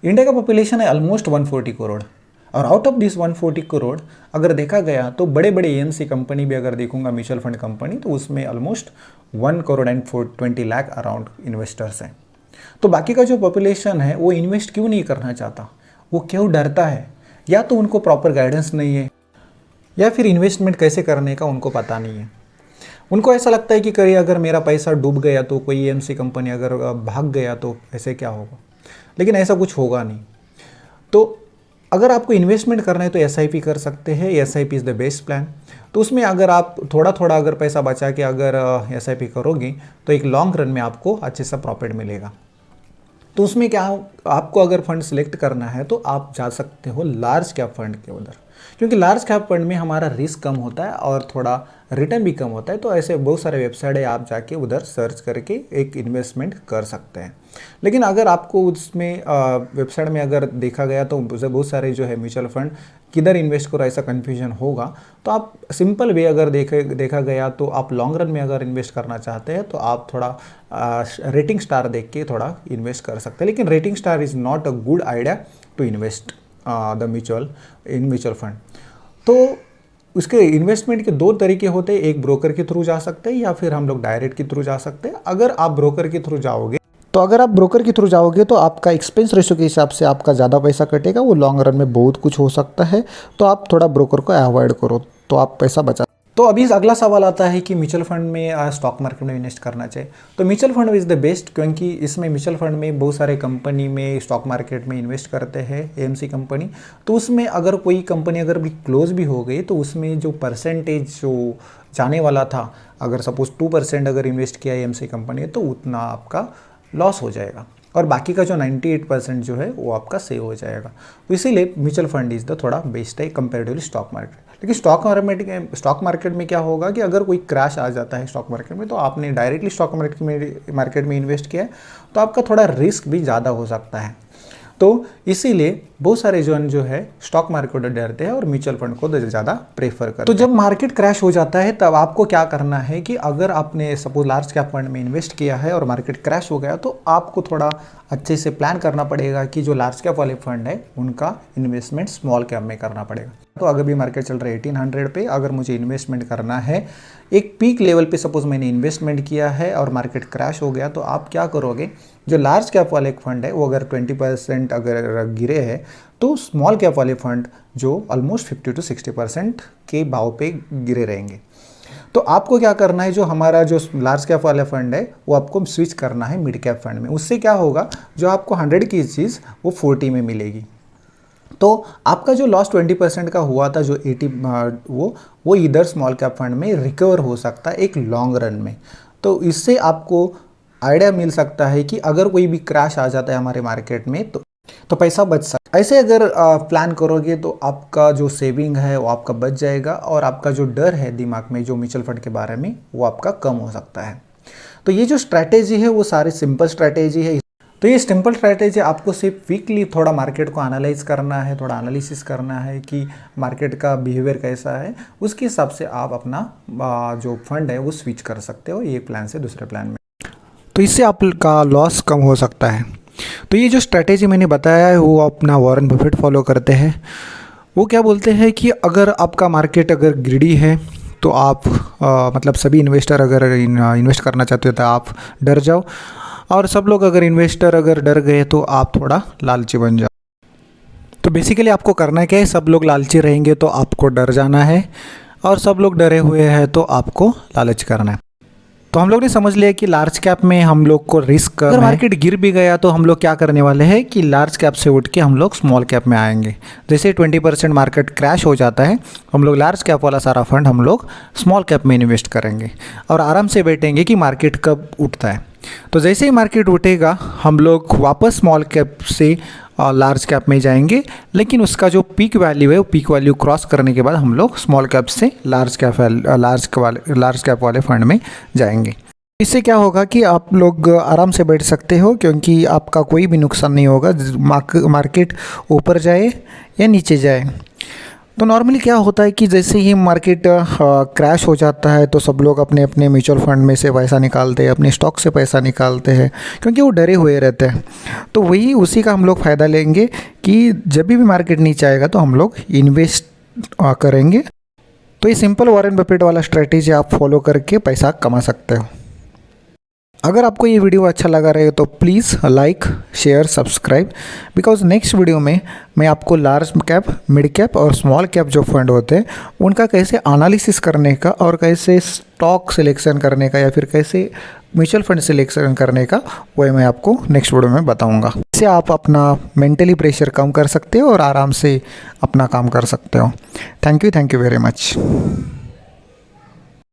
India का population है almost 140 crore, और आउट ऑफ दिस 140 करोड़ अगर देखा गया तो बड़े बड़े एएमसी कंपनी भी अगर देखूंगा, म्यूचुअल फंड कंपनी, तो उसमें almost 1 crore and 20 lakh around investors हैं। तो बाकी का जो पॉपुलेशन है वो इन्वेस्ट क्यों नहीं करना चाहता, वो क्यों डरता है? या तो उनको प्रॉपर गाइडेंस नहीं है, या फिर इन्वेस्टमेंट कैसे करने का उनको पता नहीं है। उनको ऐसा लगता है कि कहीं अगर मेरा पैसा डूब गया तो, कोई एएमसी कंपनी अगर भाग गया तो ऐसे क्या होगा, लेकिन ऐसा कुछ होगा नहीं। तो अगर आपको इन्वेस्टमेंट करना है तो एसआईपी कर सकते हैं। SIP is the best plan. तो उसमें अगर आप थोड़ा थोड़ा अगर पैसा बचा के अगर एसआईपी करोगे तो एक लॉन्ग रन में आपको अच्छे सा प्रॉफिट मिलेगा। तो उसमें क्या, आपको अगर फंड सिलेक्ट करना है तो आप जा सकते हो लार्ज कैप फंड के उधर, क्योंकि लार्ज कैप फंड में हमारा रिस्क कम होता है और थोड़ा रिटर्न भी कम होता है। तो ऐसे बहुत सारे वेबसाइट है, आप जाके उधर सर्च करके एक इन्वेस्टमेंट कर सकते हैं। लेकिन अगर आपको उसमें वेबसाइट में अगर देखा गया तो बहुत सारे जो है म्यूचुअल फंड किधर इन्वेस्ट करो ऐसा कन्फ्यूजन होगा, तो आप सिंपल वे अगर देखा गया तो आप लॉन्ग रन में अगर इन्वेस्ट करना चाहते हैं तो आप थोड़ा रेटिंग स्टार देख के थोड़ा इन्वेस्ट कर सकते हैं। लेकिन rating star is not a good idea to invest the mutual fund. तो उसके इन्वेस्टमेंट के दो तरीके होते हैं, एक ब्रोकर के थ्रू जा सकते हैं या फिर हम लोग डायरेक्ट के थ्रू जा सकते हैं। अगर आप ब्रोकर के थ्रू जाओगे तो आपका एक्सपेंस रेशो के हिसाब से आपका ज़्यादा पैसा कटेगा, वो लॉन्ग रन में बहुत कुछ हो सकता है। तो आप थोड़ा ब्रोकर को अवॉइड करो तो आप पैसा बचा। तो अभी अगला सवाल आता है कि म्यूचुअल फंड में स्टॉक मार्केट में इन्वेस्ट करना चाहिए। तो mutual fund is the best, क्योंकि इसमें म्यूचुअल फंड में बहुत सारे कंपनी में स्टॉक मार्केट में इन्वेस्ट करते हैं एएमसी कंपनी। तो उसमें अगर कोई कंपनी अगर भी क्लोज भी हो गई तो उसमें जो परसेंटेज जो जाने वाला था, अगर सपोज 2% अगर इन्वेस्ट किया एएमसी कंपनी है तो उतना आपका लॉस हो जाएगा, और बाकी का जो 98% जो है वो आपका सेव हो जाएगा। तो इसीलिए म्यूचुअल फंड इज़ द थोड़ा बेस्ट है कंपेरेटिवली स्टॉक मार्केट। लेकिन स्टॉक मार्केट में क्या होगा कि अगर कोई क्रैश आ जाता है स्टॉक मार्केट में, तो आपने डायरेक्टली स्टॉक मार्केट में इन्वेस्ट किया है तो आपका थोड़ा रिस्क भी ज़्यादा हो सकता है। तो इसीलिए बहुत सारे जो है स्टॉक मार्केट को डरते हैं और म्यूचुअल फंड को ज़्यादा प्रेफर करते हैं। तो जब मार्केट क्रैश हो जाता है तब आपको क्या करना है कि अगर आपने सपोज लार्ज कैप फंड में इन्वेस्ट किया है और मार्केट क्रैश हो गया, तो आपको थोड़ा अच्छे से प्लान करना पड़ेगा कि जो लार्ज कैप वाले फंड है उनका इन्वेस्टमेंट स्मॉल कैप में करना पड़ेगा। तो अगर भी मार्केट चल रहा है 1800 पे, अगर मुझे इन्वेस्टमेंट करना है एक पीक लेवल पे, सपोज मैंने इन्वेस्टमेंट किया है और मार्केट क्रैश हो गया, तो आप क्या करोगे, जो लार्ज कैप वाले फंड है वो अगर 20% अगर गिरे हैं तो स्मॉल कैप वाले फंड जो ऑलमोस्ट 50 to 60% के भाव पे गिरे रहेंगे। तो आपको क्या करना है, जो हमारा जो लार्ज कैप वाला फंड है वो आपको स्विच करना है मिड कैप फंड में। उससे क्या होगा, जो आपको 100 की चीज़ वो 40 में मिलेगी। तो आपका जो लॉस 20% का हुआ था, जो 80 वो इधर स्मॉल कैप फंड में रिकवर हो सकता है एक लॉन्ग रन में। तो इससे आपको आइडिया मिल सकता है कि अगर कोई भी क्रैश आ जाता है हमारे मार्केट में तो पैसा बच सकता है। ऐसे अगर प्लान करोगे तो आपका जो सेविंग है वो आपका बच जाएगा, और आपका जो डर है दिमाग में जो म्यूचुअल फंड के बारे में वो आपका कम हो सकता है। तो ये जो स्ट्रैटेजी है वो सारी सिंपल स्ट्रैटेजी है। तो ये सिंपल स्ट्रैटेजी आपको सिर्फ वीकली थोड़ा मार्केट को एनालाइज करना है, थोड़ा एनालिसिस करना है कि मार्केट का बिहेवियर कैसा है, उसके हिसाब से आप अपना जो फंड है वो स्विच कर सकते हो एक प्लान से दूसरे प्लान में। तो इससे आपका लॉस कम हो सकता है। तो ये जो स्ट्रैटेजी मैंने बताया है वो अपना वॉरेन बफेट फॉलो करते हैं। वो क्या बोलते हैं कि अगर आपका मार्केट अगर ग्रीडी है तो आप मतलब सभी इन्वेस्टर अगर इन्वेस्ट करना चाहते हो तो आप डर जाओ, और सब लोग अगर इन्वेस्टर अगर डर गए तो आप थोड़ा लालची बन जाओ। तो बेसिकली आपको करना क्या है, सब लोग लालची रहेंगे तो आपको डर जाना है, और सब लोग डरे हुए हैं तो आपको लालच करना है। तो हम लोग ने समझ लिया कि लार्ज कैप में हम लोग को रिस्क, अगर मार्केट गिर भी गया तो हम लोग क्या करने वाले हैं कि लार्ज कैप से उठ के हम लोग स्मॉल कैप में आएंगे। जैसे 20% मार्केट क्रैश हो जाता है, हम लोग लार्ज कैप वाला सारा फंड हम लोग स्मॉल कैप में इन्वेस्ट करेंगे और आराम से बैठेंगे कि मार्केट कब उठता है। तो जैसे ही मार्केट उठेगा हम लोग वापस स्मॉल कैप से लार्ज कैप में जाएंगे, लेकिन उसका जो पीक वैल्यू है वो पीक वैल्यू क्रॉस करने के बाद हम लोग स्मॉल कैप से लार्ज कैप वाले फंड में जाएंगे। इससे क्या होगा कि आप लोग आराम से बैठ सकते हो, क्योंकि आपका कोई भी नुकसान नहीं होगा, मार्केट ऊपर जाए या नीचे जाए। तो नॉर्मली क्या होता है कि जैसे ही मार्केट क्रैश हो जाता है तो सब लोग अपने अपने म्यूचुअल फंड में से पैसा निकालते हैं, अपने स्टॉक से पैसा निकालते हैं, क्योंकि वो डरे हुए रहते हैं। तो वही उसी का हम लोग फ़ायदा लेंगे कि जब भी मार्केट नीचे आएगा तो हम लोग इन्वेस्ट करेंगे। तो ये सिंपल वॉरेन बफेट वाला स्ट्रेटेजी आप फॉलो करके पैसा कमा सकते हो। अगर आपको ये वीडियो अच्छा लगा रहे तो please like, share, subscribe, because next video में मैं आपको लार्ज कैप, मिड कैप और स्मॉल कैप जो फंड होते हैं उनका कैसे एनालिसिस करने का और कैसे स्टॉक सिलेक्शन करने का या फिर कैसे म्यूचुअल फंड सिलेक्शन करने का वही मैं आपको नेक्स्ट वीडियो में बताऊंगा। इससे आप अपना मेंटली प्रेशर कम कर सकते हो और आराम से अपना काम कर सकते हो। Thank you very much.